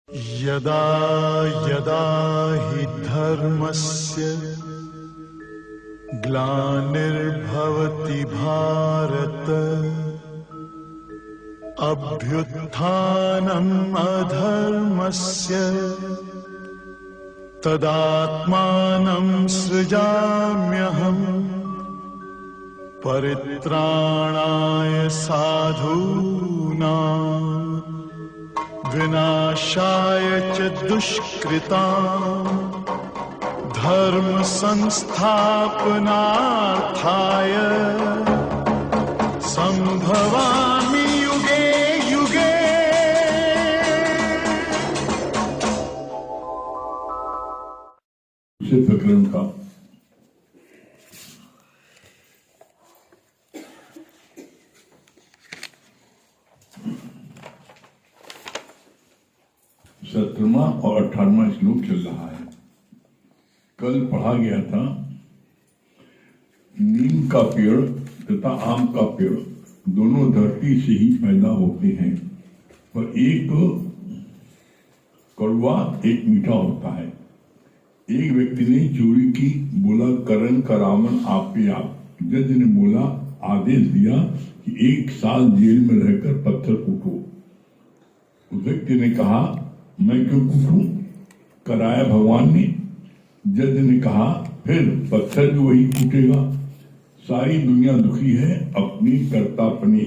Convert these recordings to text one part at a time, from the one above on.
यदा यदा हि धर्मस्य ग्लानिर्भवति भारत अभ्युत्थानम् अधर्मस्य तदात्मानं सृजाम्यहम् परित्राणाय साधूनां विनाशाय च दुष्कृतां धर्म संस्थापनार्थाय संभवामि युगे युगे। इसे प्रकरण का सत्रहवां और 18वां श्लोक चल रहा है। कल पढ़ा गया था नीम का पेड़ तथा आम का पेड़ दोनों धरती से ही पैदा होते हैं, पर एक कड़वा एक मीठा होता है। एक व्यक्ति ने चोरी की, बोला करण का रावण आप पे आप। जज ने बोला, आदेश दिया कि 1 साल जेल में रहकर पत्थर कूटो। उस व्यक्ति ने कहा, मैं क्यों कूटूं? कराया भगवान ने। जज ने कहा, फिर पत्थर भी वही कूटेगा। सारी दुनिया दुखी है अपनी कर्तापनी।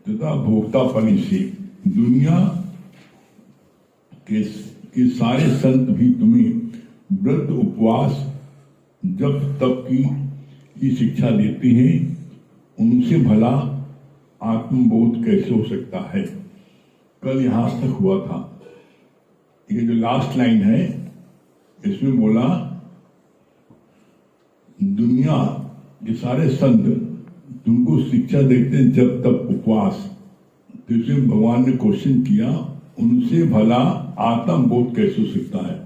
तथा भोक्तापनी से दुनिया के सारे संत भी तुम्हें व्रत उपवास जब तप की शिक्षा देते हैं, उनसे भला आत्मबोध कैसे हो सकता है। कल यहां तक हुआ था। ये जो लास्ट लाइन है इसमें बोला, दुनिया के सारे संत तुमको शिक्षा देते हैं जब तक उपवास। तो इसमें भगवान ने क्वेश्चन किया, उनसे भला आत्मबोध कैसे हो सकता है।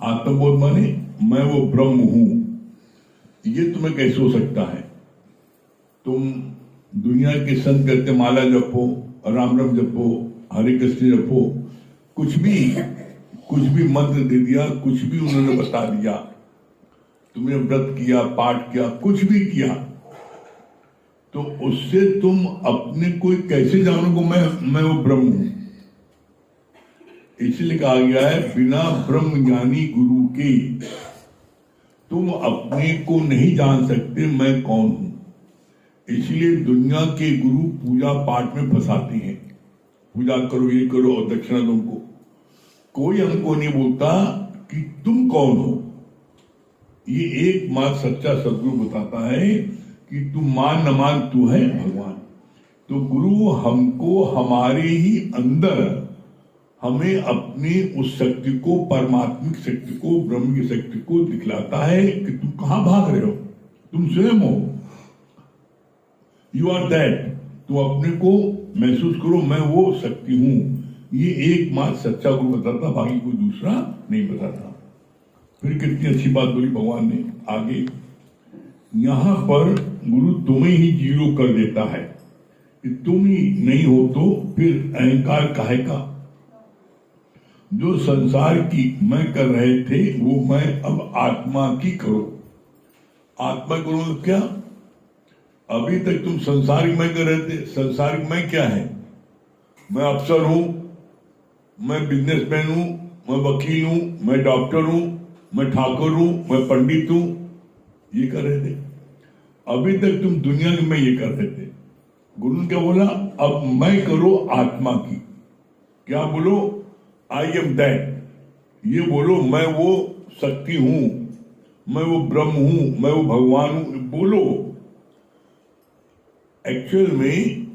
आत्मबोध माने मैं वो ब्रह्म हूं, ये तुम्हें कैसे हो सकता है। तुम दुनिया के संत करते माला जपो, राम राम जपो, हरे कृष्ण जपो, कुछ भी मंत्र दे दिया, कुछ भी उन्होंने बता दिया, तुमने व्रत किया, पाठ किया, कुछ भी किया, तो उससे तुम अपने को कैसे जानोगे मैं वो ब्रह्म हूं। इसलिए कहा गया है, बिना ब्रह्म ज्ञानी गुरु के तुम अपने को नहीं जान सकते मैं कौन हूं। इसलिए दुनिया के गुरु पूजा पाठ में फंसाते हैं, पूजा करो, ये करो और दक्षिणा दो उनको। कोई हमको नहीं बोलता कि तुम कौन हो। ये एकमात्र सच्चा सदगुरु बताता है कि तू मान न मान, तू है भगवान। तो गुरु हमको हमारे ही अंदर हमें अपनी उस शक्ति को, परमात्मिक शक्ति को, ब्रह्म की शक्ति को दिखलाता है कि तुम कहां भाग रहे हो, तुम स्वयं हो। You are that. तुम अपने को महसूस करो, मैं वो शक्ति हूं। ये एकमात्र सच्चा गुरु बताता, बाकी कोई दूसरा नहीं बताता। फिर कितनी अच्छी बात बोली भगवान ने आगे, यहां पर गुरु तुम्हें ही जीरो कर देता है कि तुम ही नहीं हो तो फिर अहंकार काहे का। जो संसार की मैं कर रहे थे वो मैं अब आत्मा की करो। आत्मा करो तो क्या? अभी तक तुम संसारिक मैं कर रहे थे। संसारिक मैं क्या है? मैं अफसर हूं, मैं बिजनेसमैन हूं, मैं वकील हूं, मैं डॉक्टर हूं, मैं ठाकुर हूं, मैं पंडित हूं, ये कर रहे थे। अभी तक तुम दुनिया में मैं ये कर रहे थे। गुरु ने क्या बोला, अब मैं करो आत्मा की। क्या बोलो? I am that. ये बोलो, मैं वो शक्ति हूं, मैं वो ब्रह्म हूं, मैं वो भगवान हूं, बोलो। एक्चुअल में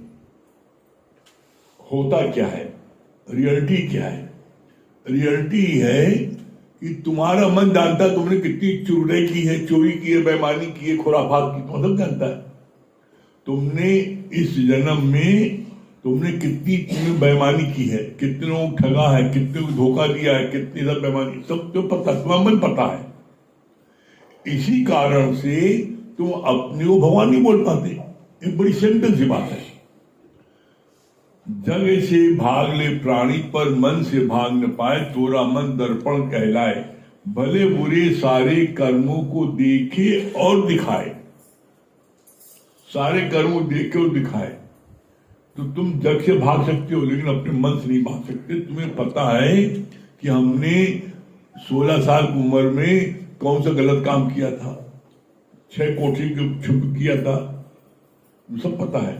होता क्या है, रियलिटी क्या है? रियलिटी है कि तुम्हारा मन जानता तुमने कितनी चुराई की है, चोरी की है, बेईमानी की है, खुराफात की, तो सब जानता है। तुमने इस जन्म में तुमने कितनी बेईमानी की है, कितने लोग ठगा है, कितने को धोखा दिया है, कितनी सब बेईमानी, सब तो पता, तुम्हारा मन पता है। इसी कारण से तुम अपने को भगवान नहीं बोल पाते। एक बड़ी सिंपल सी बात है। जग से भाग ले प्राणी पर मन से भाग न पाए, तोरा मन दर्पण कहलाए, भले बुरे सारे कर्मों को देखे और दिखाए। सारे कर्मों को देखे और दिखाए। तो तुम जग से भाग सकते हो लेकिन अपने मन से नहीं भाग सकते। तुम्हें पता है कि हमने 16 साल की उम्र में कौन सा गलत काम किया था, 6 कोठी के छुप किया था, सब पता है।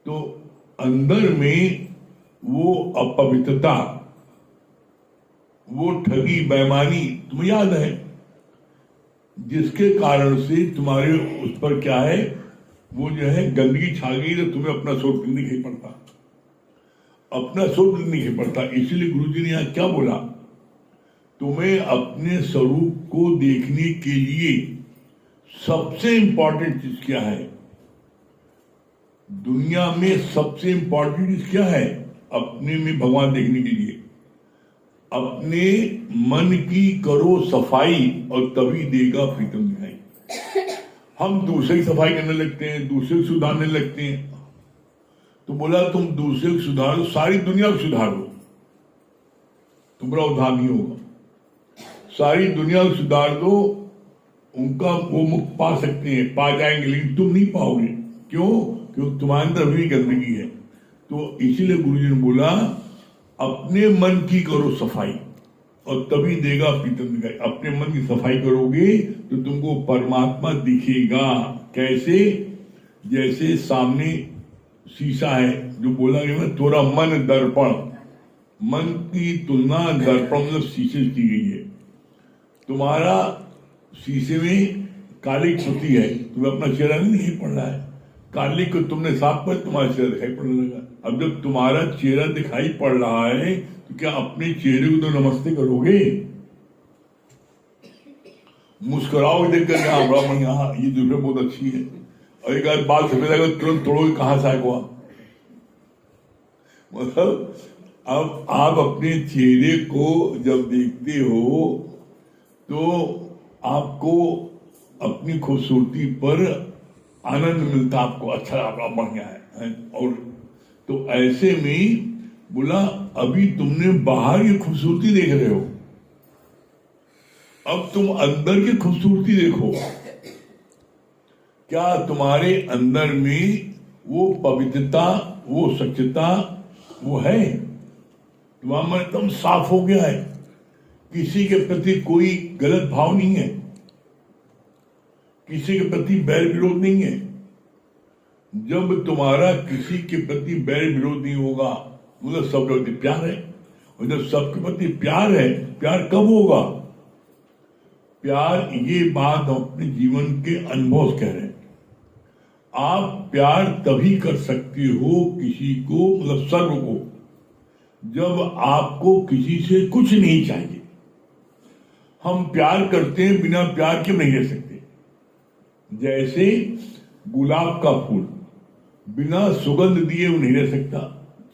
तो अंदर में वो अपवित्रता, वो ठगी बेईमानी तुम्हें याद है, जिसके कारण से तुम्हारे उस पर क्या है, वो जो है गंदगी छा गई। तो तुम्हें अपना स्वरूप नहीं दिखाई पड़ता, अपना स्वरूप नहीं दिखाई पड़ता। इसीलिए गुरुजी ने यहाँ क्या बोला, तुम्हें अपने स्वरूप को देखने के लिए सबसे इंपॉर्टेंट चीज क्या है, दुनिया में सबसे इंपॉर्टेंट चीज क्या है अपने में भगवान देखने के लिए, अपने मन की करो सफाई और तभी देगा प्रीतम दिखाई। हम दूसरे की सफाई करने लगते हैं, दूसरे को सुधारने लगते हैं। तो बोला तुम दूसरे को सुधारो, सारी दुनिया को सुधार दो, तुम्हारा उद्धार नहीं होगा। सारी दुनिया को सुधार दो, उनका वो मुख पा सकते हैं, पा जाएंगे, लेकिन तुम नहीं पाओगे। क्यों? क्योंकि तुम्हारे अंदर भी गंदगी है। तो इसीलिए गुरुजी ने बोला अपने मन की करो सफाई और तभी देगा प्रीतम दिखाई। अपने मन की सफाई करोगे तो तुमको परमात्मा दिखेगा। कैसे? जैसे सामने शीशा है, जो बोला गया तोरा मन दर्पण, मन की तुलना दर्पण मतलब शीशे से की गई है। तुम्हारा शीशे में काली पुती है, तुम्हें अपना चेहरा नहीं दिखाई पड़ रहा है, काली को तुमने साफ कर तुम्हारा चेहरा दिखाई पड़ने लगा। अब जब तुम्हारा चेहरा दिखाई पड़ रहा है तो क्या अपने चेहरे को तो नमस्ते करोगे? मुस्कुराओ देख कर, हाँ बड़ा बढ़िया, हाँ ये दूसरे बहुत अच्छी है, और एक आध बाल सफेद आएगा तुरंत तोड़ोगे, कहां से आएगा? मतलब अब आप अपने चेहरे को जब देखते हो तो आपको अपनी खूबसूरती पर आनंद मिलता, आपको अच्छा लगा, बढ़िया है। और तो ऐसे में बोला अभी तुमने बाहर की खूबसूरती देख रहे हो, अब तुम अंदर की खूबसूरती देखो। क्या तुम्हारे अंदर में वो पवित्रता, वो सच्चता वो है? तुम्हारा मन एकदम साफ हो गया है, किसी के प्रति कोई गलत भाव नहीं है, किसी के प्रति बैर विरोध नहीं है। जब तुम्हारा किसी के प्रति बैर विरोध नहीं होगा मतलब सबके प्रति प्यार है, और जब सबके प्रति प्यार है, प्यार कब होगा? प्यार, ये बात हम अपने जीवन के अनुभव से कह रहे हैं। आप प्यार तभी कर सकते हो किसी को, मतलब सर्व को, जब आपको किसी से कुछ नहीं चाहिए। हम प्यार करते हैं, बिना प्यार के नहीं रह सकते। जैसे गुलाब का फूल बिना सुगंध दिए वो नहीं रह सकता,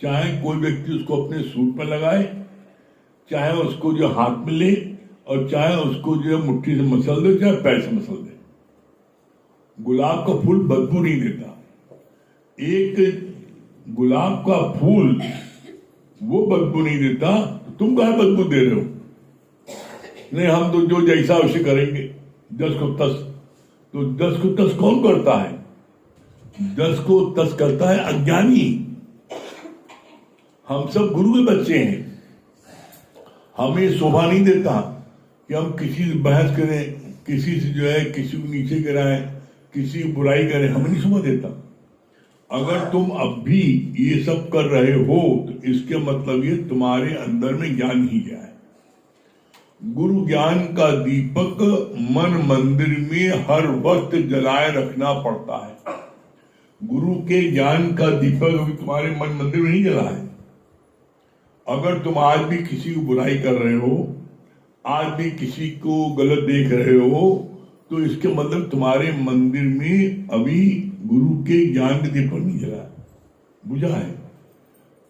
चाहे कोई व्यक्ति उसको अपने सूट पर लगाए, चाहे उसको जो हाथ में ले, और चाहे उसको जो है मुट्ठी से मसल दे, चाहे पैर से मसल दे, गुलाब का फूल बदबू नहीं देता। एक गुलाब का फूल वो बदबू नहीं देता, तो तुम कहाँ बदबू दे रहे हो? नहीं, हम तो जो जैसा उसे करेंगे, 10 को तस। तो 10 को तस कौन करता है? 10 को तस करता है अज्ञानी। हम सब गुरु के बच्चे हैं, हमें शोभा नहीं देता कि हम किसी से बहस करें, किसी से जो है किसी को नीचे गिराएं, किसी की बुराई करें, हमें नहीं शोभा देता। अगर तुम अब भी ये सब कर रहे हो तो इसके मतलब ये तुम्हारे अंदर में ज्ञान ही गया है। गुरु ज्ञान का दीपक मन मंदिर में हर वक्त जलाए रखना पड़ता है। गुरु के ज्ञान का दीपक अभी तुम्हारे मन मंदिर में नहीं जला है। अगर तुम आज भी किसी को बुराई कर रहे हो, आज भी किसी को गलत देख रहे हो, तो इसके मतलब तुम्हारे मंदिर में अभी गुरु के ज्ञान का दीपक नहीं जला है, बुझा है।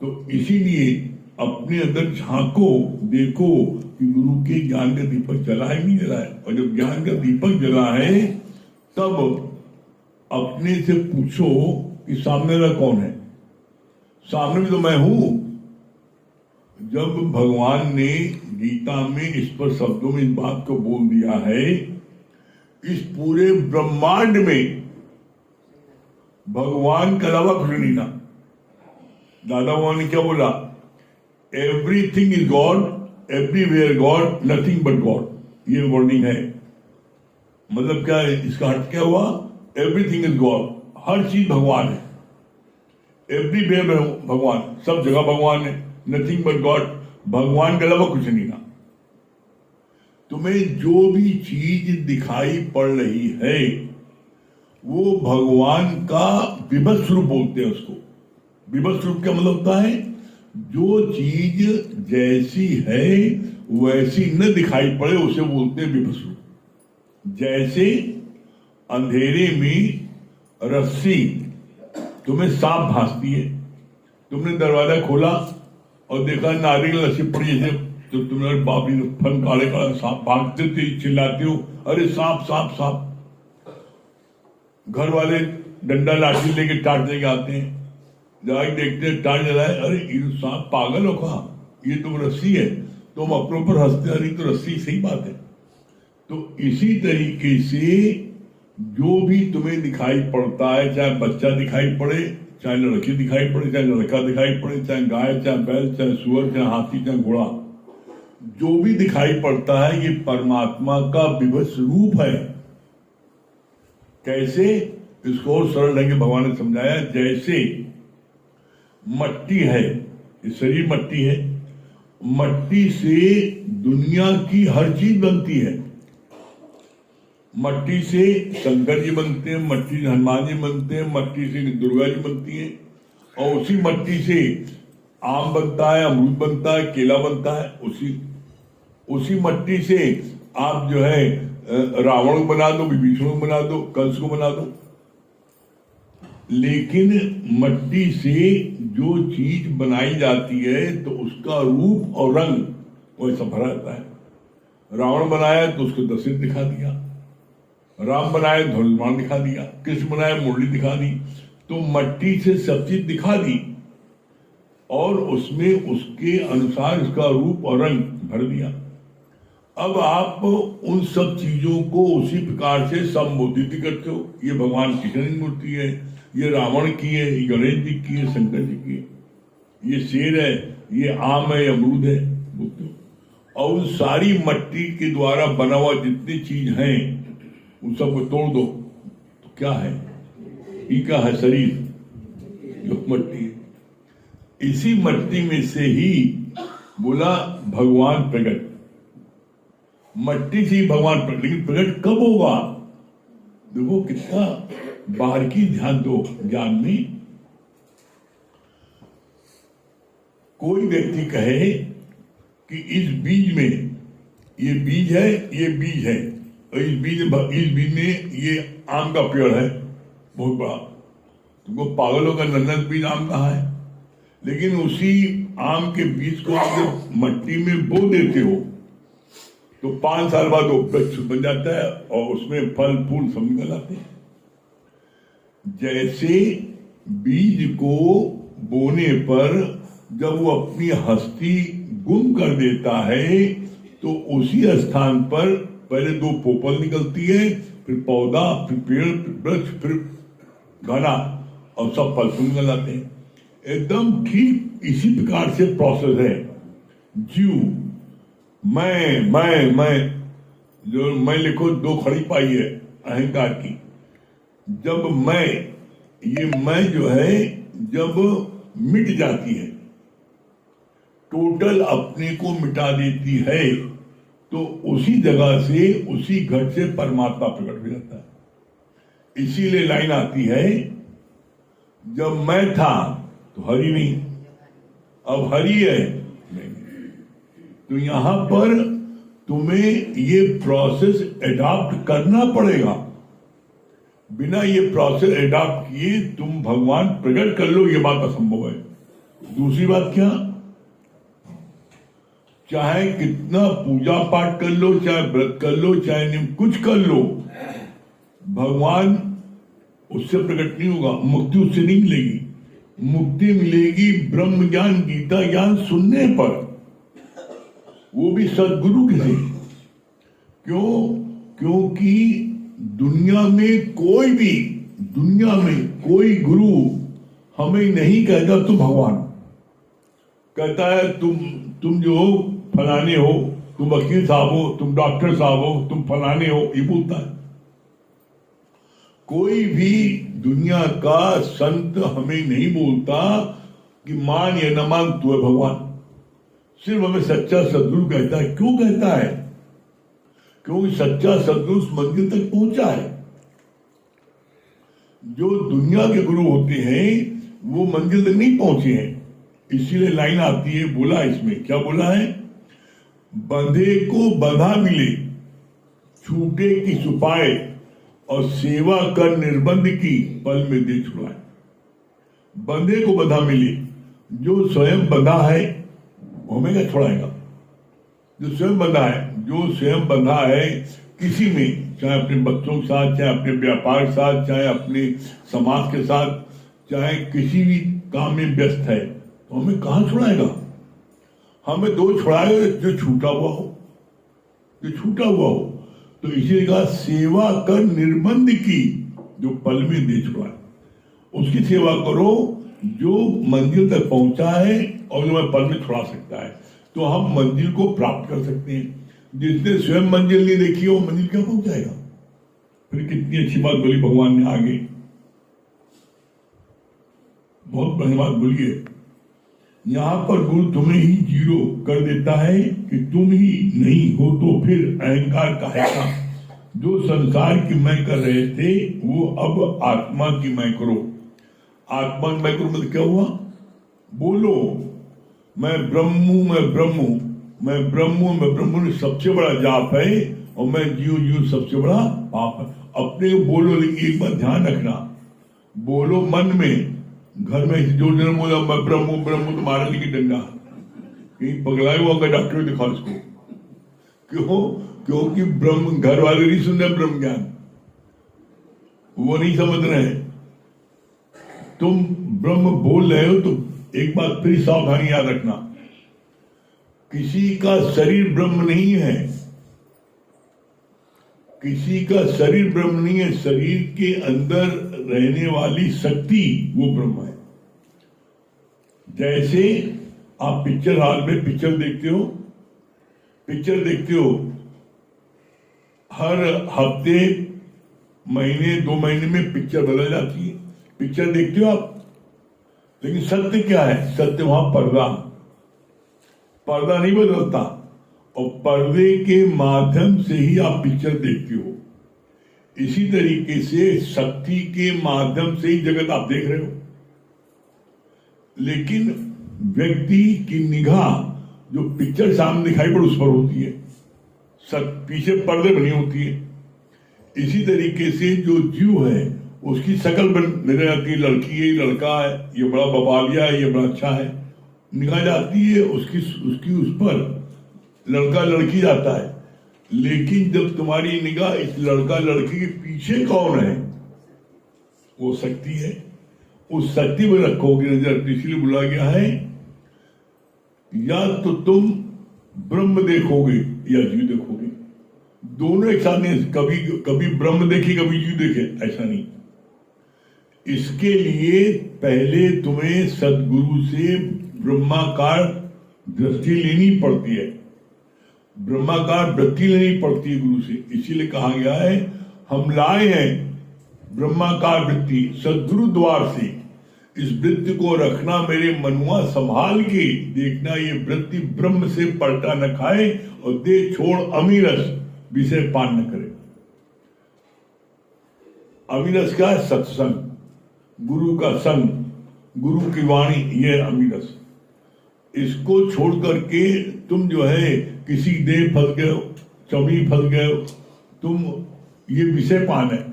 तो इसीलिए अपने अंदर झांको, देखो कि गुरु के ज्ञान का दीपक जला है नहीं जला है। और जब ज्ञान का दीपक जला है तब अपने से पूछो कि सामने वाला कौन है। सामने भी तो मैं हूं। जब भगवान ने गीता में स्पष्ट शब्दों में इस बात को बोल दिया है, इस पूरे ब्रह्मांड में भगवान के अलावा कुछ नहीं था। दादा भगवान ने क्या बोला? Everything is God, everywhere God, nothing but God. ये वर्डिंग है। मतलब क्या है? इसका अर्थ क्या हुआ? एवरीथिंग इज गॉड, हर चीज भगवान है। एवरीवेयर भगवान, सब जगह भगवान है। नथिंग बट गॉड, भगवान के अलावा कुछ नहीं था। तुम्हें जो भी चीज दिखाई पड़ रही है वो भगवान का विभत्स रूप बोलते हैं उसको। विभत्स रूप क्या मतलब होता है? जो चीज जैसी है वैसी न दिखाई पड़े उसे बोलते हैं विभत्स रूप। जैसे अंधेरे में रस्सी तुम्हें सांप भासती है, तुमने दरवाजा खोला और देखा नारियल रस्सी पड़ी है, तो तुम्हारे बाप रे फन काले काले सांप भागते थे, चिल्लाते हो अरे सांप सांप सांप। घर वाले डंडा लाठी लेके टाट लेके आते हैं, जाके देखते हैं टाट जलाए, अरे ये सांप पागल हो कहा, ये तो रस्सी है। तुम अपने ऊपर हंसते, अरे तो रस्सी, सही बात है। तो इसी तरीके से जो भी तुम्हें दिखाई पड़ता है, चाहे बच्चा दिखाई पड़े, चाहे लड़की दिखाई पड़े, चाहे लड़का दिखाई पड़े, चाहे गाय, चाहे बैल, चाहे सुअर, चाहे हाथी, चाहे घोड़ा, जो भी दिखाई पड़ता है ये परमात्मा का विभत्स रूप है। कैसे? इसको और सरल ढंग से भगवान ने समझाया। जैसे मट्टी है, ये शरीर मट्टी है, मट्टी से दुनिया की हर चीज बनती है। मट्टी से शंकर जी बनते हैं, मट्टी से हनुमान जी बनते हैं, मट्टी से दुर्गा जी बनती है, और उसी मट्टी से आम बनता है, अमरूद बनता है, केला बनता है। उसी मट्टी से आप जो है रावण को बना दो, विभीषण को बना दो, कंस को बना दो। लेकिन मट्टी से जो चीज बनाई जाती है तो उसका रूप और रंग वैसा भरा रहता है। रावण बनाया तो उसको दशरथ दिखा दिया, राम बनाए धनुर्बाण दिखा दिया, कृष्ण बनाए मुरली दिखा दी। तो मट्टी से सब चीज दिखा दी और उसमें उसके अनुसार उसका रूप और रंग भर दिया। अब आप उन सब चीजों को उसी प्रकार से संबोधित करते हो। ये भगवान कृष्ण की मूर्ति है, ये रावण की है, ये गणेश जी की है, शंकर जी की है, ये शेर है, ये आम है, अमरूद है, बोलते हो। और उन सारी मट्टी के द्वारा बना हुआ जितनी चीज है उन सबको तोड़ दो तो क्या है? ई का है शरीर, जो मट्टी है। इसी मट्टी में से ही बोला भगवान प्रकट। मट्टी से ही भगवान प्रकट, लेकिन प्रकट कब होगा? देखो कितना बारीकी ध्यान दो ज्ञान में। कोई व्यक्ति कहे कि इस बीज में ये बीज है, ये बीज है, और इस बीज में ये आम का पेड़ है बहुत बड़ा। तुमको पागलों का नन्नत बीज आम कहाँ है? लेकिन उसी आम के बीज को आप जब मट्टी में बो देते हो तो 5 साल बाद वो वृक्ष बन जाता है और उसमें फल फूल सब निकल आते हैं। जैसे बीज को बोने पर जब वो अपनी हस्ती गुम कर देता है तो उसी स्थान पर पहले 2 पोपल निकलती है, फिर पौधा, फिर पेड़, फिर वृक्ष, फिर घना, और सब फल फूल निकल आते हैं। एकदम ठीक इसी प्रकार से प्रोसेस है। जीव मैं जो मैं लिखो 2 खड़ी पाई है अहंकार की। जब मैं जो है जब मिट जाती है, टोटल अपने को मिटा देती है, तो उसी जगह से, उसी घट से परमात्मा प्रकट हो जाता है। इसीलिए लाइन आती है, जब मैं था तो हरि नहीं, अब हरि है नहीं। तो यहां पर तुम्हें ये प्रोसेस एडॉप्ट करना पड़ेगा। बिना ये प्रोसेस एडॉप्ट किए तुम भगवान प्रकट कर लो, ये बात असंभव है। दूसरी बात क्या? चाहे कितना पूजा पाठ कर लो, चाहे व्रत कर लो, चाहे कुछ कर लो, भगवान उससे प्रकट नहीं होगा, मुक्ति उससे नहीं मिलेगी। मुक्ति मिलेगी ब्रह्म ज्ञान गीता ज्ञान सुनने पर, वो भी सदगुरु के से। क्यों? क्योंकि दुनिया में कोई गुरु हमें नहीं कहता तुम भगवान। कहता है तुम जो हो फलाने हो, तुम वकील साहब हो, तुम डॉक्टर साहब हो, तुम फलाने हो, ये बोलता है। कोई भी दुनिया का संत हमें नहीं बोलता कि मान या न मान तू है भगवान। सिर्फ हमें सच्चा सदगुरु कहता है। क्यों कहता है? क्योंकि सच्चा सदगुरु उस मंजिल तक पहुंचा है। जो दुनिया के गुरु होते हैं वो मंजिल तक नहीं पहुंचे हैं। इसीलिए लाइन आती है, बोला इसमें क्या बोला है, बंधे को बंधा मिले, छूटे की छुपाए, और सेवा कर निर्बंध की, पल में दे छुड़ाए। बंधे को बंधा मिले, जो स्वयं बंधा है हमें क्या छुड़ाएगा? जो स्वयं बंधा है, जो स्वयं बंधा है किसी में, चाहे अपने बच्चों के साथ, चाहे अपने व्यापार के साथ, चाहे अपने समाज के साथ, चाहे किसी भी काम में व्यस्त है, तो हमें कहां छुड़ाएगा? हमें दो छुड़ाएगा, जो छूटा हुआ हो, जो छूटा हुआ हो। तो इसी कहा सेवा कर निर्बंध की, जो पल में दे छुड़ाए। उसकी सेवा करो जो मंजिल तक पहुंचा है और जो मैं पल में छुड़ा सकता है, तो हम मंजिल को प्राप्त कर सकते हैं। जिसने स्वयं मंजिल नहीं देखी हो, मंजिल क्या पहुंच जाएगा? फिर कितनी अच्छी बात बोली भगवान ने आगे, बहुत बढ़िया बात बोली है। यहां पर गुरु तुम्हें ही जीरो कर देता है कि तुम ही नहीं हो तो फिर अहंकार काहे का। जो संसार की मैं कर रहे थे वो अब आत्मा की मैं करो। आत्मा की मैं करो मतलब क्या हुआ? बोलो मैं ब्रह्म हूं, मैं ब्रह्म हूं, मैं ब्रह्म हूं, मैं ब्रह्म हूं, सबसे बड़ा जाप है, और मैं जीव सबसे बड़ा पाप है। अपने को बोलो, लेकिन एक बात ध्यान रखना, बोलो मन में, घर में जो जन्म बोला मैं ब्रह्म हूं तो मारा लेकिन डंडा, कहीं पगलाए हुआ होगा, डॉक्टर दिखा उसको। क्यों? क्योंकि ब्रह्म, घर वाले नहीं सुन रहे ब्रह्म ज्ञान, वो नहीं समझ रहे हैं। तुम ब्रह्म बोल रहे हो तो एक बात फिर सावधानी याद रखना, किसी का शरीर ब्रह्म नहीं है, किसी का शरीर ब्रह्म नहीं है। शरीर के अंदर रहने वाली शक्ति वो ब्रह्म है। जैसे आप पिक्चर हॉल में पिक्चर देखते हो, हर हफ्ते, महीने, 2 महीने में पिक्चर बदल जाती है। पिक्चर देखते हो आप, लेकिन सत्य क्या है? सत्य वहां पर्दा नहीं बदलता, और पर्दे के माध्यम से ही आप पिक्चर देखते हो। इसी तरीके से शक्ति के माध्यम से ही जगत आप देख रहे हो, लेकिन व्यक्ति की निगाह जो पिक्चर सामने दिखाई पड़ उस पर होती है, पीछे पर्दे बनी होती है। इसी तरीके से जो जीव है उसकी शकल बन नजर आती है, लड़की है, लड़का है, ये बड़ा बबालिया है, ये बड़ा अच्छा है, निगाह जाती है उसकी उस पर, लड़का लड़की जाता है। लेकिन जब तुम्हारी निगाह इस लड़का लड़की के पीछे कौन है, वो शक्ति है, उस शक्ति में रखोगे नजर। इसलिए बोला गया है या तो तुम ब्रह्म देखोगे या जीव देखोगे, दोनों एक साथ नहीं। कभी ब्रह्म देखे कभी जीव देखे, ऐसा नहीं। इसके लिए पहले तुम्हें सदगुरु से ब्रह्माकार दृष्टि लेनी पड़ती है, ब्रह्माकार वृत्ति लेनी पड़ती है गुरु से। इसीलिए कहा गया है हम लाए हैं ब्रह्माकार वृत्ति सदगुरु द्वार से। इस वृत्ति को रखना मेरे मनुआ, संभाल के देखना ये वृत्ति ब्रह्म से पलटा न खाए, और दे छोड़ अमीरस विषय पान न करे। अमीरस क्या है? सत्संग, गुरु का संग, गुरु की वाणी, ये अमीरस। इसको छोड़ करके तुम जो है किसी देह फंस गए हो, चमी फंस गए हो, तुम ये विषय पान है।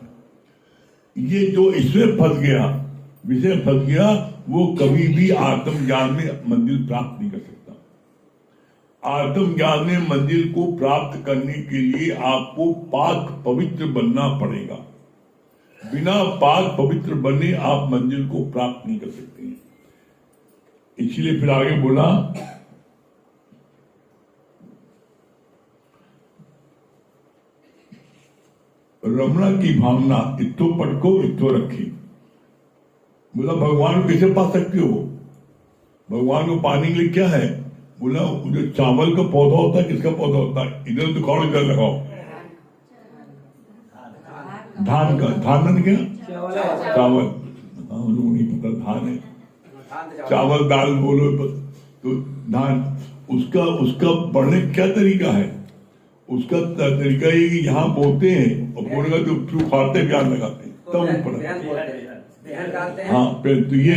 ये जो इसमें फंस गया, विषय फंस गया, वो कभी भी आत्मज्ञान में मंजिल प्राप्त नहीं कर सकता। आत्मज्ञान में मंजिल को प्राप्त करने के लिए आपको पाक पवित्र बनना पड़ेगा। बिना पाक पवित्र बने आप मंजिल को प्राप्त नहीं कर सकते हैं। इसलिए फिर आगे बोला, रमणा की भावना इतो पटको इतो रखी। बोला भगवान को कैसे पा सकते हो? भगवान को पाने के लिए क्या है? बोला जो चावल का पौधा होता है, किसका पौधा होता है? इधर दुकान इधर लगाओ, धान का। धान ने क्या? चावल। हाँ, उन लोगों नहीं पता धान है। चावल दाल बोलो तो धान। उसका बढ़ने का क्या तरीका है? उसका तरीका ये कि यहाँ बोते हैं और बोने का तो उखाड़ते प्याज लगाते हैं तब ऊपर। हाँ, तो ये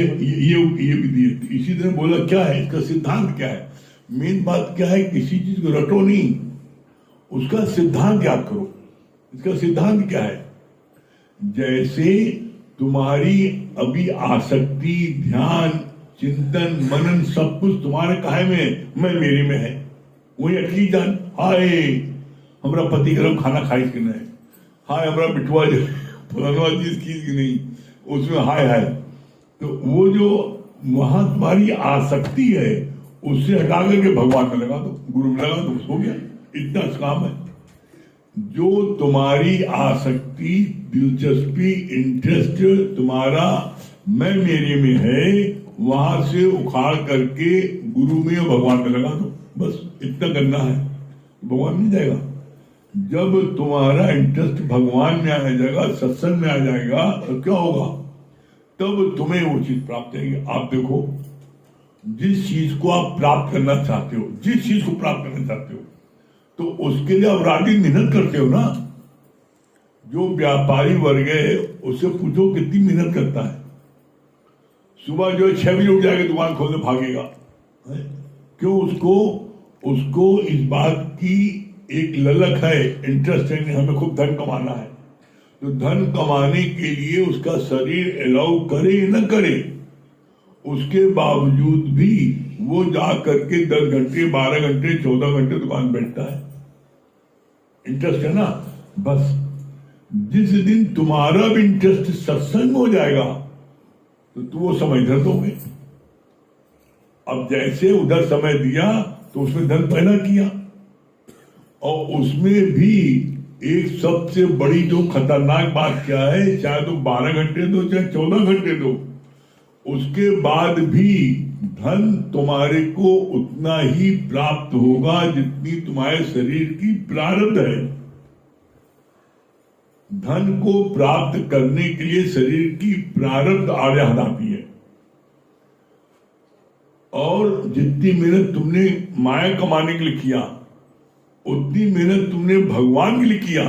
विधि है। इसी तरह बोला क्या है, इसका सिद्धांत क्या है? मेन बात क्या है, किसी चीज को रटो नहीं, उसका सिद्धांत याद करो। इसका सिद्धांत क्या है? जैसे तुम्हारी अभी आसक्ति, ध्यान, चिंतन, मनन सब कुछ तुम्हारे काहे में है? मैं मेरे में है। वही अटकी जान, हाय हमारा पति गरम खाना खाई कि नहीं, हाय हमारा बिठुआ जो फलाना चीज की कि नहीं, उसमें हाय हाय। तो वो जो वहां तुम्हारी आसक्ति है उससे हटा करके भगवान में लगा दो, गुरु में लगा दो, हो गया। इतना काम है। जो तुम्हारी आसक्ति, दिलचस्पी, इंटरेस्ट तुम्हारा मैं मेरे में है, वहां से उखाड़ करके गुरु में और भगवान में लगा दो, बस इतना करना है। भगवान मिल जाएगा। जब तुम्हारा इंटरेस्ट भगवान में आ जाएगा, सत्संग में आ जाएगा, तो क्या होगा? तब तुम्हें वो चीज प्राप्त होगी। आप देखो, जिस चीज को आप प्राप्त करना चाहते हो, जिस चीज को प्राप्त करना चाहते हो, तो उसके लिए आप रात दिन मेहनत करते हो ना। जो व्यापारी वर्ग है उससे पूछो कितनी मेहनत करता है। सुबह जो है 6 बजे उठ जाएगा, दुकान खोलने भागेगा। क्यों? उसको इस बात की एक ललक है, इंटरेस्ट है, हमें खूब धन कमाना है। तो धन कमाने के लिए उसका शरीर अलाउ करे न करे, उसके बावजूद भी वो जा करके 10 घंटे, 12 घंटे, 14 घंटे दुकान बैठता है। इंटरेस्ट है ना। बस जिस दिन तुम्हारा भी इंटरेस्ट सत्संग हो जाएगा तो तुम वो समय धर दोगे। अब जैसे उधर समय दिया तो उसमें धन पैदा किया, और उसमें भी एक सबसे बड़ी जो खतरनाक बात क्या है, चाहे तुम 12 घंटे दो चाहे 14 घंटे दो, उसके बाद भी धन तुम्हारे को उतना ही प्राप्त होगा जितनी तुम्हारे शरीर की प्रारब्ध है। धन को प्राप्त करने के लिए शरीर की प्रारब्ध आर्या आती है, और जितनी मेहनत तुमने माया कमाने के लिए किया, उतनी मेहनत तुमने भगवान के लिए किया।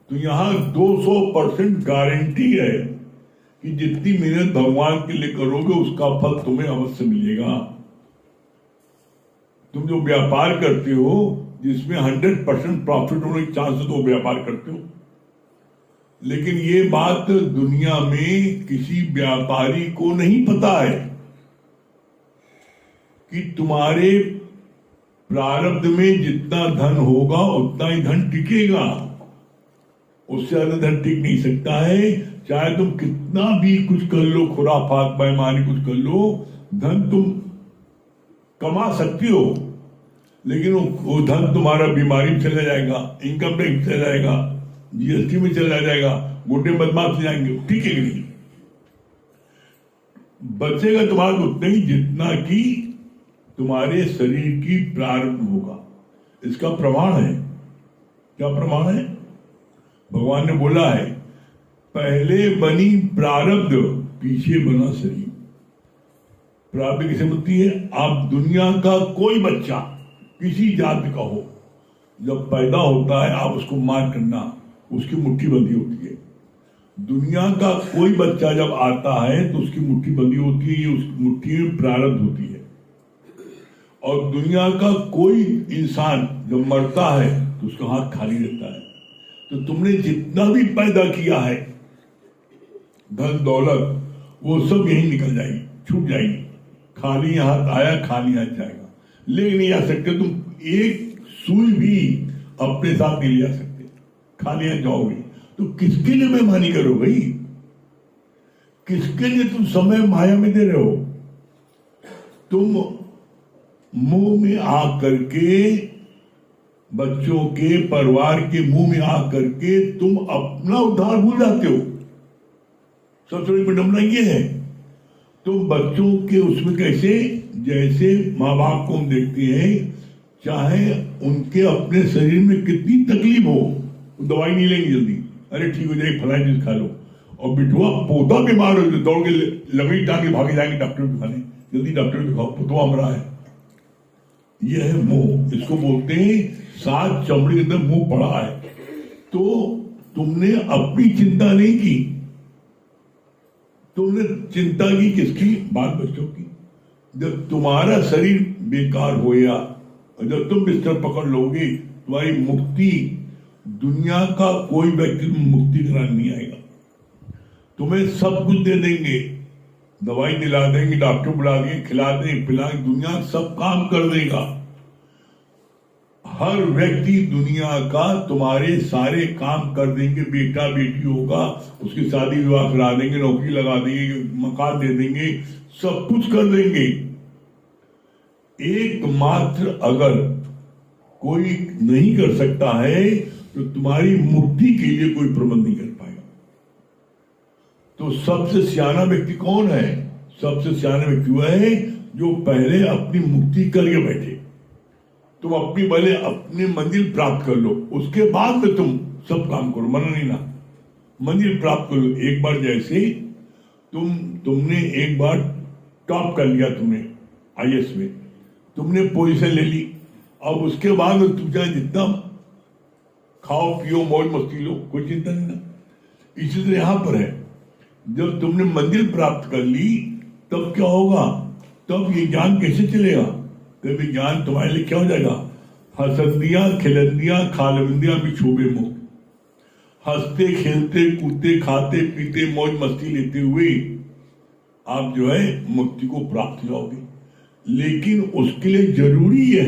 तो यहां 200% गारंटी है कि जितनी मेहनत भगवान के लिए करोगे उसका फल तुम्हें अवश्य मिलेगा। तुम जो व्यापार करते हो जिसमें 100% प्रॉफिट होने के चांस है, तो व्यापार करते हो। लेकिन ये बात दुनिया में किसी व्यापारी को नहीं पता है कि तुम्हारे प्रारब्ध में जितना धन होगा उतना ही धन टिकेगा, उससे ज्यादा धन टिक नहीं सकता है। चाहे तुम कितना भी कुछ कर लो, खुराफात बेईमानी कुछ कर लो, धन तुम कमा सकती हो, लेकिन वो धन तुम्हारा बीमारी में चला जाएगा, इनकम टैक्स चला जाएगा, जीएसटी में चला जाएगा, गुंडे बदमाश जाएंगे, ठीक है कि नहीं? बचेगा तुम्हारा उतना ही जितना कि तुम्हारे शरीर की प्रारब्ध होगा। इसका प्रमाण है। क्या प्रमाण है? भगवान ने बोला है, पहले बनी प्रारब्ध, पीछे बना शरीर। प्रारब्ध किसे बनती है? आप दुनिया का कोई बच्चा किसी जाति का हो, जब पैदा होता है आप उसको मार करना, उसकी मुट्ठी बंधी होती है। दुनिया का कोई बच्चा जब आता है तो उसकी मुट्ठी बंधी होती है, ये उसकी मुट्ठी में प्रारब्ध होती है। और दुनिया का कोई इंसान जब मरता है तो उसका हाथ खाली रहता है। तो तुमने जितना भी पैदा किया है, धन दौलत, वो सब यहीं निकल जाएगी, छूट जाएगी। खाली हाथ आया, खाली हाथ जाएगा। ले नहीं जा सकते तुम, एक सुई भी अपने साथ नहीं ले जा सकते, खाली हाथ जाओगे। तो किसके लिए बेईमानी करो भाई? किसके लिए तुम समय माया में दे रहे हो? तुम मुंह में आ करके, बच्चों के, परिवार के मुंह में आ करके तुम अपना उद्धार भूल जाते हो। सबसे बड़ी विडंबना ये है। तुम बच्चों के उसमें कैसे, जैसे माँ बाप को हम देखते हैं, चाहे उनके अपने शरीर में कितनी तकलीफ हो, दवाई नहीं लेंगे जल्दी, अरे ठीक हो जाएगी, फलाई चीज खा लो। और बिटुआ पोता बीमार हो, दौड़ के लगड़ी टांग के भागे जाएंगे डॉक्टर को दिखाने, जल्दी डॉक्टर को दिखाओ, पोतवा मरा है। यह है मोह। इसको बोलते हैं 7 चमड़ी के अंदर मुंह पड़ा है। तो तुमने अपनी चिंता नहीं की, तुमने चिंता की किसकी? बाल बच्चों की। जब तुम्हारा शरीर बेकार हो गया, जब तुम बिस्तर पकड़ लोगे, तुम्हारी मुक्ति, दुनिया का कोई व्यक्ति मुक्ति कराने नहीं आएगा। तुम्हें सब कुछ दे देंगे, दवाई दिला देंगे, डॉक्टर बुला देंगे, खिला देंगे, पिलाएंगे, दुनिया सब काम कर देगा। हर व्यक्ति दुनिया का तुम्हारे सारे काम कर देंगे। बेटा बेटी होगा, उसकी शादी विवाह करा देंगे, नौकरी लगा देंगे, मकान दे देंगे, सब कुछ कर देंगे। एकमात्र अगर कोई नहीं कर सकता है तो तुम्हारी मुक्ति के लिए कोई प्रबंध नहीं कर पाएगा। तो सबसे सियाना व्यक्ति कौन है? सबसे सियाना व्यक्ति वह है जो पहले अपनी मुक्ति करके बैठे। तुम अपनी पहले अपनी मंजिल प्राप्त कर लो, उसके बाद में तुम सब काम करो, मना नहीं ना, मंजिल प्राप्त कर लो। एक बार जैसे तुमने एक बार टॉप कर लिया, तुमने IAS में तुमने पोजीशन ले ली, अब उसके बाद में तुम चाहे जितना खाओ पियो मौज मस्ती लो, कोई चिंता नहीं ना। इसी तरह यहां पर है, जब तुमने मंजिल प्राप्त कर ली तब क्या होगा? तब ये ज्ञान कैसे चलेगा? तभी ज्ञान तुम्हारे लिए क्या हो जाएगा? हसंदियां खिलंदियां खालबंदियां भी छूबे मुक्त, हंसते खेलते कूदते खाते पीते मौज मस्ती लेते हुए आप जो है मुक्ति को प्राप्त जाओगे। लेकिन उसके लिए जरूरी यह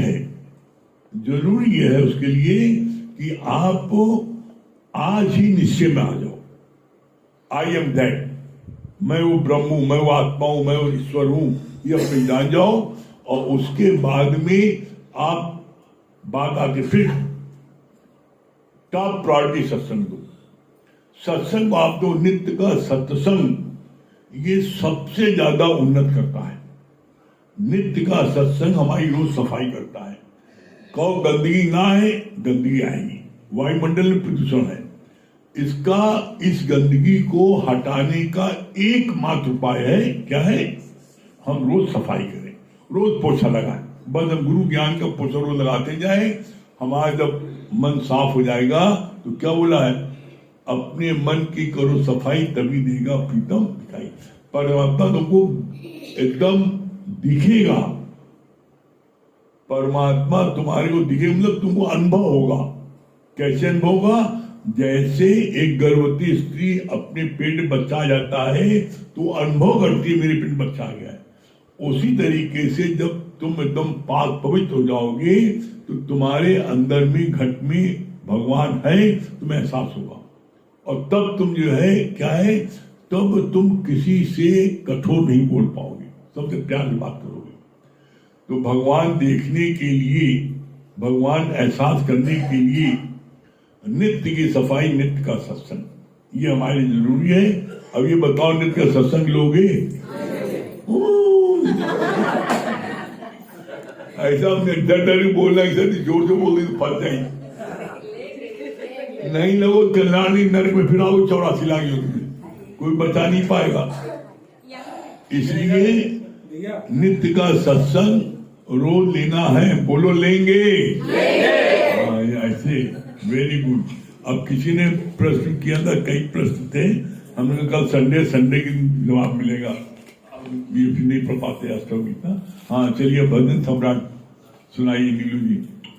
है उसके लिए कि आप आज ही निश्चय में आ जाओ, आई एम दैट, मैं वो ब्रह्म हूं, मैं वो आत्मा हूं, मैं वो ईश्वर हूं, ये अपने जान जाओ। और उसके बाद में आप बात आती, फिर टॉप प्रायोरिटी सत्संग दो। सत्संग आप दो, नित्य का सत्संग, ये सबसे ज्यादा उन्नत करता है। नित्य का सत्संग हमारी रोज सफाई करता है। कहो गंदगी ना है, गंदगी आएगी। वायुमंडल में प्रदूषण है, इस गंदगी को हटाने का एकमात्र उपाय है, क्या है? हम रोज सफाई करें, रोज पोछा लगाएं। बस हम गुरु ज्ञान का पोछा रोज लगाते जाए, हमारा जब मन साफ हो जाएगा तो क्या बोला है? अपने मन की करो सफाई, तभी देगा प्रीतम दिखाई। परमात्मा तुमको एकदम दिखेगा, परमात्मा तुम्हारे को दिखे, मतलब तुमको अनुभव होगा। कैसे अनुभव होगा? जैसे एक गर्भवती स्त्री अपने पेट में बच्चा आ जाता है तो अनुभव करती है, मेरे पेट में बच्चा आ गया है। उसी तरीके से जब तुम एकदम पाक पवित्र हो जाओगे तो तुम्हारे अंदर में घट में भगवान है, तुम्हें एहसास होगा। और तब तुम जो है क्या है, तब तुम किसी से कठोर नहीं बोल पाओगे, सबसे प्यार से बात करोगे। तो भगवान देखने के लिए, भगवान एहसास करने के लिए नित्य की सफाई, नित्य का सत्संग, ये हमारे लिए जरूरी है। अब ये बताओ, नित्य का सत्संग लोगे? ऐसा अपने डर बोलना, ऐसा जोर से बोल दे तो फंस जाएंगे। नहीं लगो कल्याणी नरक में फिर आओ 84 लाख युग में, कोई बचा नहीं पाएगा। इसलिए नित्य का सत्संग रोज लेना है। बोलो लेंगे? ऐसे वेरी गुड। अब किसी ने प्रश्न किया था, कई प्रश्न थे, हमने कल संडे के जवाब मिलेगा, ये भी नहीं पढ़ पाते अष्टगीता। हाँ चलिए, भजन सम्राट सुनाइए, नीलू जी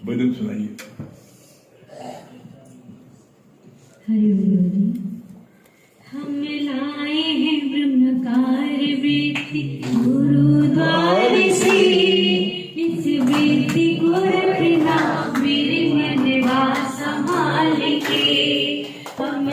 भजन सुनाइए। हम लाए हैं ब्रह्मकार वृत्ति गुरुद्वार से, इस वृत्ति को रखना मेरे मनवा संभाल के। हम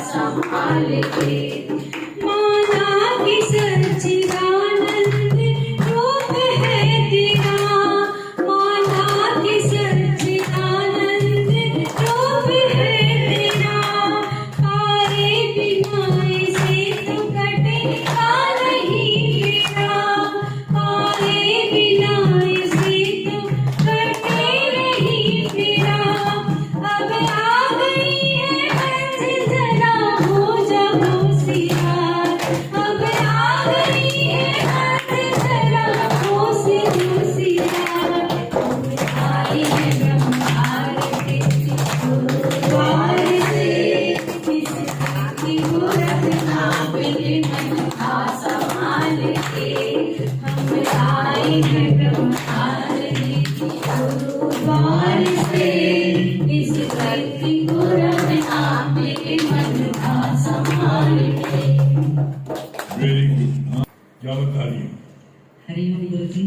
संभाल के माना कि सच्चिदानंद रूप है तेरा माना कि सच्चिदानंद रूप है तेरा पाए बिना ऐसे तो कटेगा नहीं मेरा पाए बिना ऐसे तो कटे नहीं मेरा अब आ गई है मंजिल जरा हो जा होशियार अब आ गई है मंजिल जरा हो से होशियार आई है ब्रह्मार के गुरुद्वार से किस की गोरख नाम ले मन का संभाल के हम आए हैं ब्रह्मार के गुरुद्वार से इस धरती को रखना मेरे मन का संभाल के वेरी गुड। क्या बता रही है? हरिओम गुरु जी,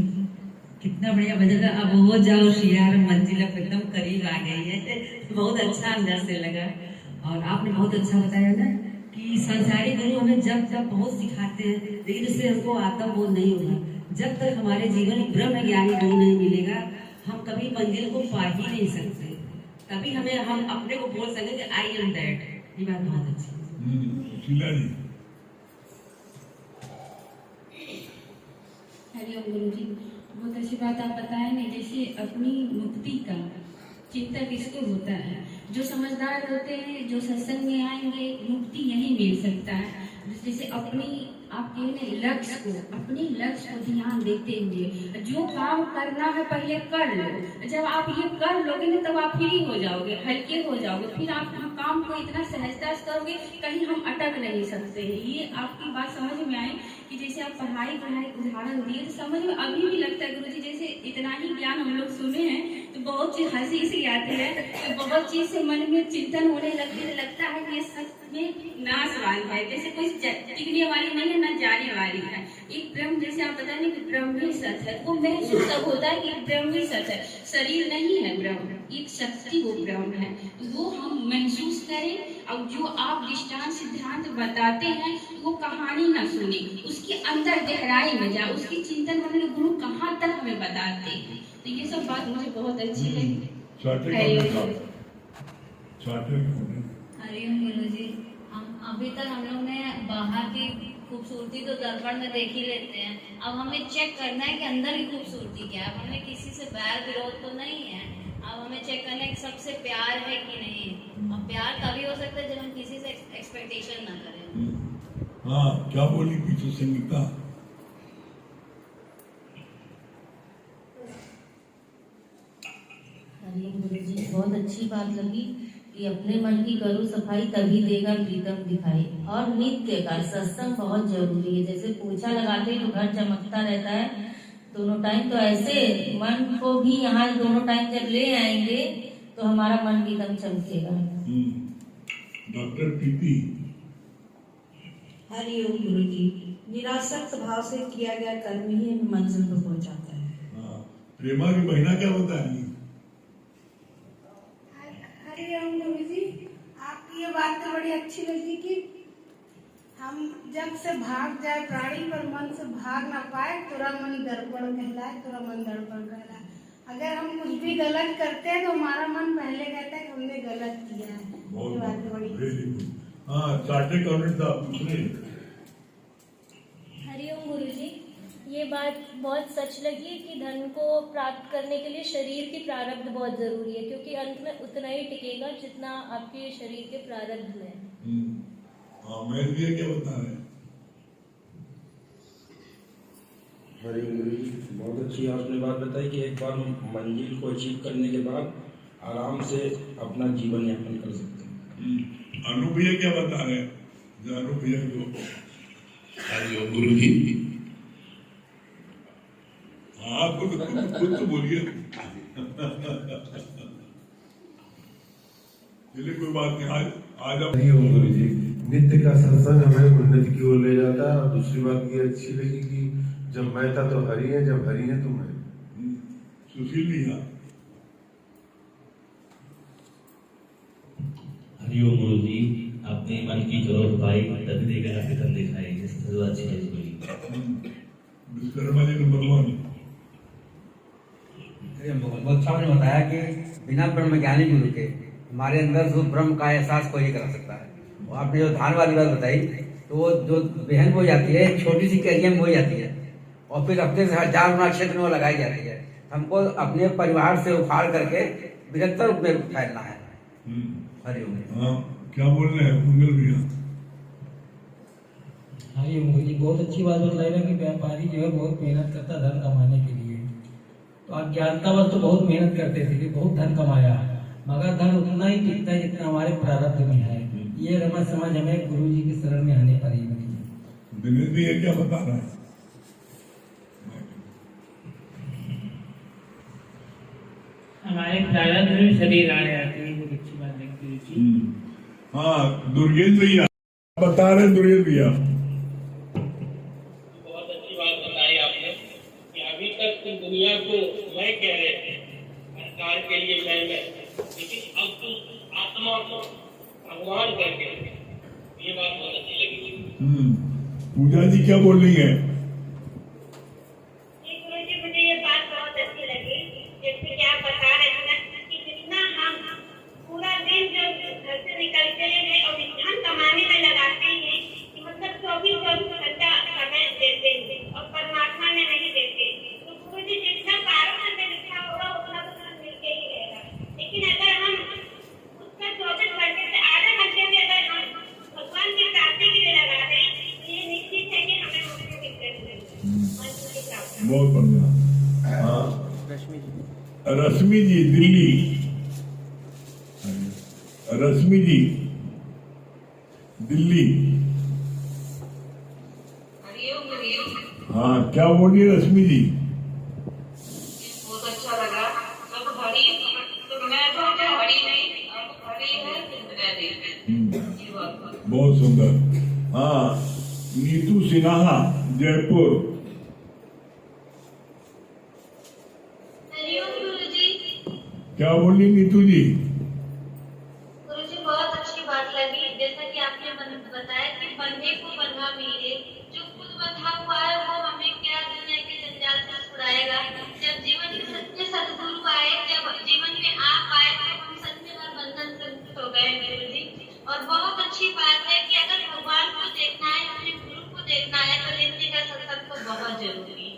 कितना बढ़िया भजन था। अब हो जाओ शियार मंजिल अब एकदम करीब आ गई है। बहुत अच्छा अंदर से लगा। और आपने बहुत अच्छा बताया ना कि संसारी गुरु हमें जब जब बहुत सिखाते हैं, लेकिन उससे हमको आत्मबोध नहीं होगा। जब तक हमारे जीवन में ब्रह्म ज्ञानी गुरु नहीं मिलेगा, हम कभी मंजिल को पा ही नहीं सकते। तभी हम अपने को बोल सके कि आई एम दैट। ये बात बहुत अच्छी है। शीला जी, हरिओम गुरु जी, बहुत अच्छी बात आप बताए ना। जैसे अपनी मुक्ति का चिंतन किसको होता है? जो समझदार होते हैं, जो सत्संग में आएंगे, मुक्ति यही मिल सकता है। जैसे अपनी आप कहने लक्ष्य को, अपने लक्ष्य को ध्यान देते हुए जो काम करना है पहले कर लो। जब आप ये कर लोगे ना तब आप फ्री हो जाओगे, हल्के हो जाओगे। फिर आप काम को इतना सहजता से करोगे, कहीं हम अटक नहीं सकते हैं। ये आपकी बात समझ में आए कि जैसे आप पढ़ाई उदाहरण दिए तो समझ में अभी भी लगता है गुरुजी, जैसे इतना ही ज्ञान हम लोग सुने हैं तो बहुत चीज हंसी से आती है, तो बहुत चीज से मन में चिंतन होने लगती है। लगता है कि ये सच में नाशवान है, जैसे कोई टिकने वाली नहीं है, न जाने वाली है। एक ब्रह्म, जैसे आप बताएं कि ब्रह्म ही सच है, वो महसूस तब होता है कि ब्रह्म ही सच है। शरीर नहीं है ब्रह्म, एक शक्ति वो ब्रह्म है। वो हम महसूस करें और जो आप दृष्टांत सिद्धांत बताते हैं वो कहानी ना सुने, उसके अंदर गहराई में जाए, उसकी चिंतन करने गुरु कहाँ तक हमें बताते हैं। तो ये सब बात मुझे बहुत अच्छी लगी। हरिओम गुरु जी, हम अभी तक हम लोग ने बाहर की खूबसूरती तो दर्पण में देख ही लेते हैं। अब हमें चेक करना है कि अंदर की खूबसूरती क्या है। अब हमें किसी से बैर विरोध तो नहीं है, अब हमें चेक करना है कि सबसे प्यार है कि नहीं। और प्यार तभी हो सकता है जब हम किसी से एक्सपेक्टेशन ना करें। हाँ, क्या बोली पीछे संगीता? हरिओम गुरु जी, बहुत अच्छी बात लगी कि अपने मन की करो सफाई तभी देगा प्रीतम दिखाई। और नित्य का सत्संग बहुत जरूरी है। जैसे पोछा लगाते हैं तो घर चमकता रहता है, दोनों टाइम। तो ऐसे मन को भी यहाँ दोनों टाइम जब ले आएंगे तो हमारा मन भी एकदम चमकेगा। डॉक्टर प्रीति। हरिओम गुरु जी, निरासक्त भाव से किया गया कर्म ही हमें मंजिल पर पहुंचाता है। प्रेमा की महीना क्या होता है? हरिओम गुरु जी, आपकी ये बात तो बड़ी अच्छी लगी कि हम जब से भाग जाए प्राणी पर मन से भाग ना पाए, तुरा मन दर्पण कहलाए, तुरा मन दर्पण कहलाए। अगर हम कुछ भी गलत करते हैं तो हमारा मन पहले कहता है कि हमने गलत किया है। ये बात तो बड़ी हाँ, चार्टेड अकाउंटेंट साहब पूछ रहे। हरिओम गुरु जी, ये बात बहुत सच लगी कि धन को प्राप्त करने के लिए शरीर की प्रारब्ध बहुत जरूरी है, क्योंकि अंत में उतना ही टिकेगा जितना आपके शरीर के प्रारब्ध में। मैं भी क्या बता रहे हैं? हरिओम गुरु जी, बहुत अच्छी आपने बात बताई कि एक बार मंजिल को अचीव करने के बाद आराम से अपना जीवन यापन कर सकते हैं। अनु भैया क्या बता रहे हैं? अनु भैया को हरिओम गुरु जी। हाँ, खुद तो बोलिए। चलिए, कोई बात नहीं। आज आप हरिओम गुरु जी, नित्य का सत्संग हमें उन्नति की ओर ले जाता है। और दूसरी बात ये अच्छी लगी कि जब मैं था तो हरि है, जब हरि है तो मैं। सुशील भैया। हरिओम गुरु जी, अपनी मन की करो सफाई तभी देगा आपके तन दिखाई। इससे तो अच्छी चीज बोली। विश्वकर्मा जी नंबर 1। बहुत साहब ने बताया कि बिना ब्रह्म ज्ञानी गुरु के हमारे अंदर जो ब्रह्म का एहसास कोई नहीं करा सकता है। और आपने जो धान वाली बात बताई तो वो जो बहन हो जाती है छोटी सी कैरियर में हो जाती है और फिर हफ्ते से 1000 गुना क्षेत्र में वो लगाई जाती है। हमको अपने परिवार से उखाड़ करके बृहत्तर रूप में फैलना है। हरिओम। हाँ क्या बोल रहे हैं मंगल भैया? हरिओम जी, बहुत अच्छी बात बतलाई ना कि व्यापारी जो है बहुत मेहनत करता धन कमाने के लिए। तो अज्ञानतावश तो बहुत मेहनत करते थे कि बहुत धन कमाया, मगर धन उतना ही टिकता है जितना हमारे प्रारब्ध में है। ये रमत समझ हमें गुरु जी की शरण में आने पर ही बनी। दिनेश भी ये क्या बता रहा है? हमारे प्रारब्ध में शरीर आने आते हैं, बहुत अच्छी बात है गुरु जी। हाँ दुर्गेश भैया बता रहे। दुर्गेश भैया बहुत अच्छी बात बताई आपने कि अभी तक तो दुनिया को मैं कह रहे थे, सरकार के लिए मैं, लेकिन अब तो आत्मा को भगवान करके, ये बात बहुत अच्छी लगी। पूजा जी क्या बोल रही है? मुझे ये बात बहुत अच्छी लगी, जैसे कि आप बता रहे हैं ना कि जितना हम पूरा दिन जो घर से निकलते हैं और धन कमाने में लगाते हैं कि मतलब 24 घंटा समय देते हैं और परमात्मा में नहीं देते, तो गुरु जी जितना प्रारब्ध में लिखा होगा उतना तो धन मिलके ही रहेगा। लेकिन अगर हम उसका 24 घंटे से आधे घंटे भी अगर हम भगवान की प्राप्ति के लिए लगा दें तो ये निश्चित है कि हमें मुक्ति मिलती है। बहुत बढ़िया। हाँ रश्मि जी दिल्ली। रश्मि जी दिल्ली। हाँ क्या बोलिए रश्मि जी? बहुत अच्छा लगा। सब घड़ी तो मैं तो घड़ी नहीं, अब घड़ी है जिंदगा दी। बहुत सुंदर। हाँ नीतू सिन्हा जयपुर। क्या बोली नीतू जी? गुरुजी बहुत अच्छी बात लगी, जैसा कि आपने बताया कि बंधे को बंधा मिले, जो खुद बंधा हुआ है वो हमें क्या दुनिया के जंजाल से छुड़ाएगा। जब जीवन में सच्चे सदगुरु आए, जब जीवन में आप आए तो हम सच्चे और बंधन से मुक्त हो गए गुरुजी। और बहुत अच्छी बात है कि अगर भगवान को देखना है, अपने गुरु को देखना है तो नित्य का सत्संग तो बहुत जरूरी है।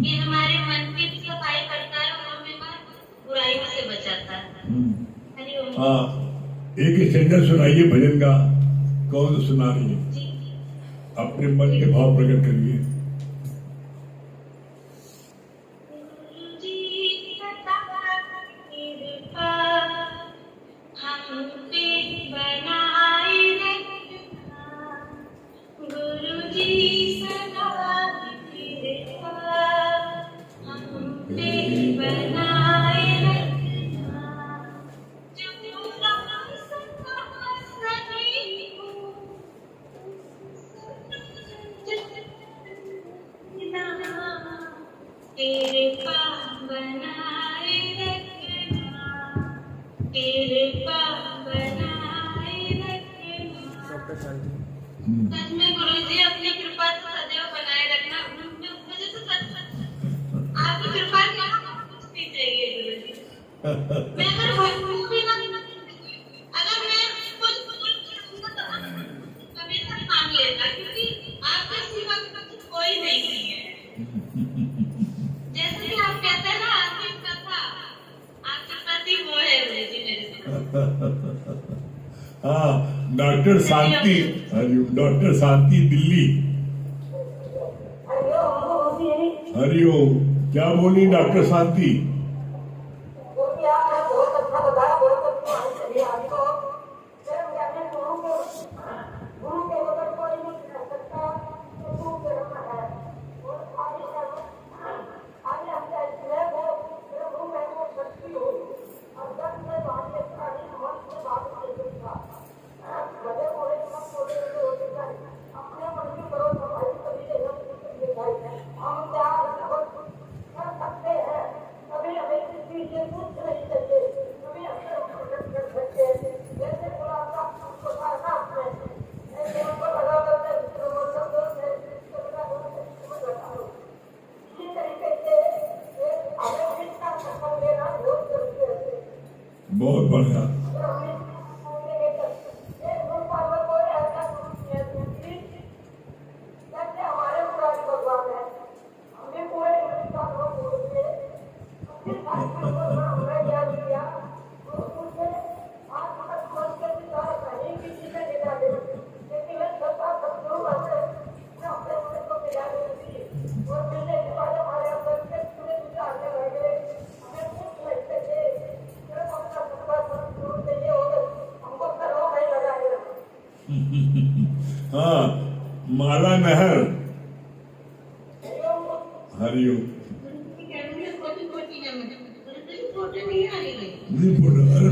ये हमारे मन की सफाई करता है और हमें बुराइयों से बचाता है। हाँ एक स्टैंडर्ड सुनाइए भजन का। कौन सा सुना रही है? अपने मन के भाव प्रकट करिए। सच में गुरुजी अपनी कृपा से सदैव बनाए रखना। मुझे तो सच आपकी कृपा के अलावा कुछ नहीं चाहिए गुरुजी। मैं अगर कुछ भी ना, अगर मैं कुछ तो हमेशा मांग लेता, क्योंकि आपके सिवा कोई नहीं है। जैसे कि आप कहते हैं ना आपकी कथा, आपके प्रति वो है गुरुजी मेरे। हाँ डॉक्टर शांति। डॉक्टर शांति दिल्ली। हरिओम। क्या बोली डॉक्टर शांति? हाँ, माला नहर। हरिओम। नहीं फोटो, अरे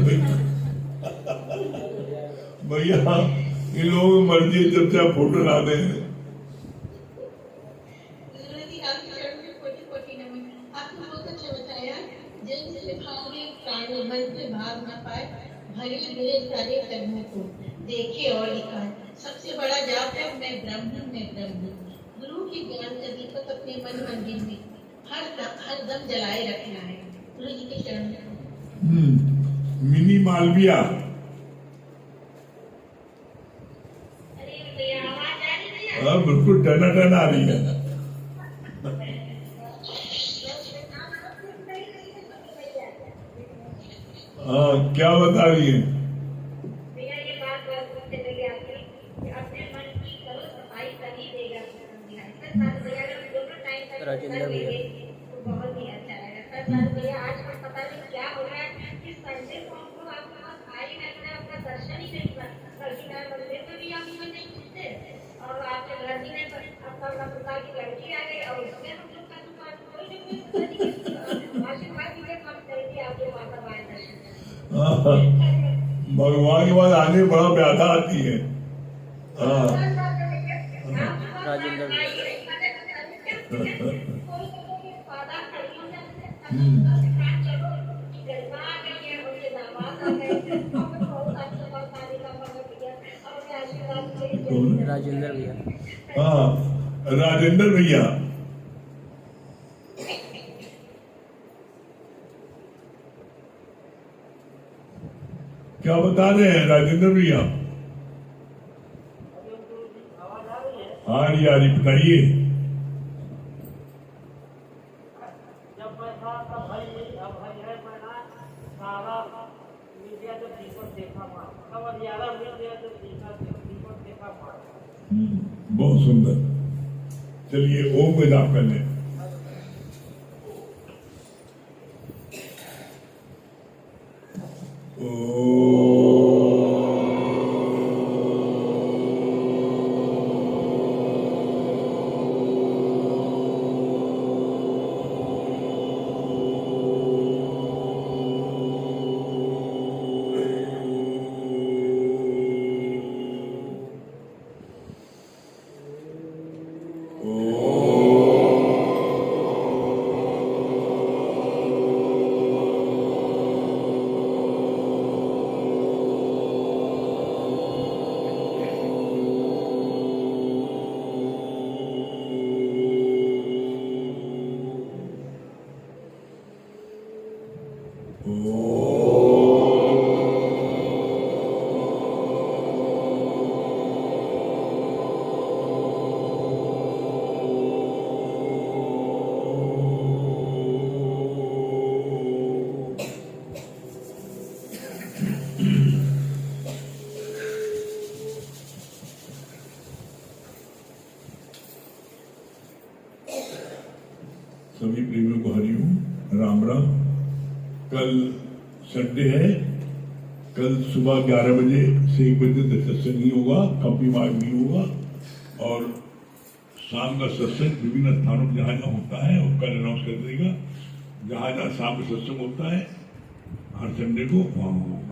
भैया इन लोगों की मर्जी है, जब से आप फोटो ला दें। भले मेरे सारे कर्मों को देखे और लिखा है। सबसे बड़ा जाप है मैं ब्रह्म हूँ। गुरु की ज्ञान का दीपक अपने मन मंदिर में हर दम जलाए रखना है। गुरु जी के चरण में। मिनी मालविया। हाँ बिल्कुल टना टना आ रही है। हाँ क्या बता रही है? राजेंद्र भैया बहुत ही अच्छा लगा। भैया आज का पता नहीं क्या हो रहा है कि संडे को हमको आपके पास आ ही नहीं रहा, आपका दर्शन ही नहीं हुआ। मंदिर में भी आप हमें नहीं पूछते और आपके घर भी नहीं, आपका पिता की लड़की आ गई और उसमें हम लोग का कोई आशीर्वाद दीजिए, हम करेंगे आपके माता बाय दर्शन। भगवान के बाद आने बड़ा व्याधा आती है। राजेंद्र राजेंद्र भैया। हाँ राजेंद्र भैया। क्या बता रहे हैं राजेंद्र भैया? हाँ यार बताइए। बहुत सुंदर। चलिए ओम में जाप कर लें। सभी प्रेमियों को हरिओम, राम राम। कल संडे है, कल सुबह 11 बजे से 1 बजे तक सत्संग नहीं होगा, कंपी मार्ग नहीं होगा और शाम का सत्संग विभिन्न स्थानों पर जहाँ जहाँ होता है वो कल अनाउंस कर देगा। जहाँ जहाँ शाम में सत्संग होता है हर संडे को वहाँ होगा।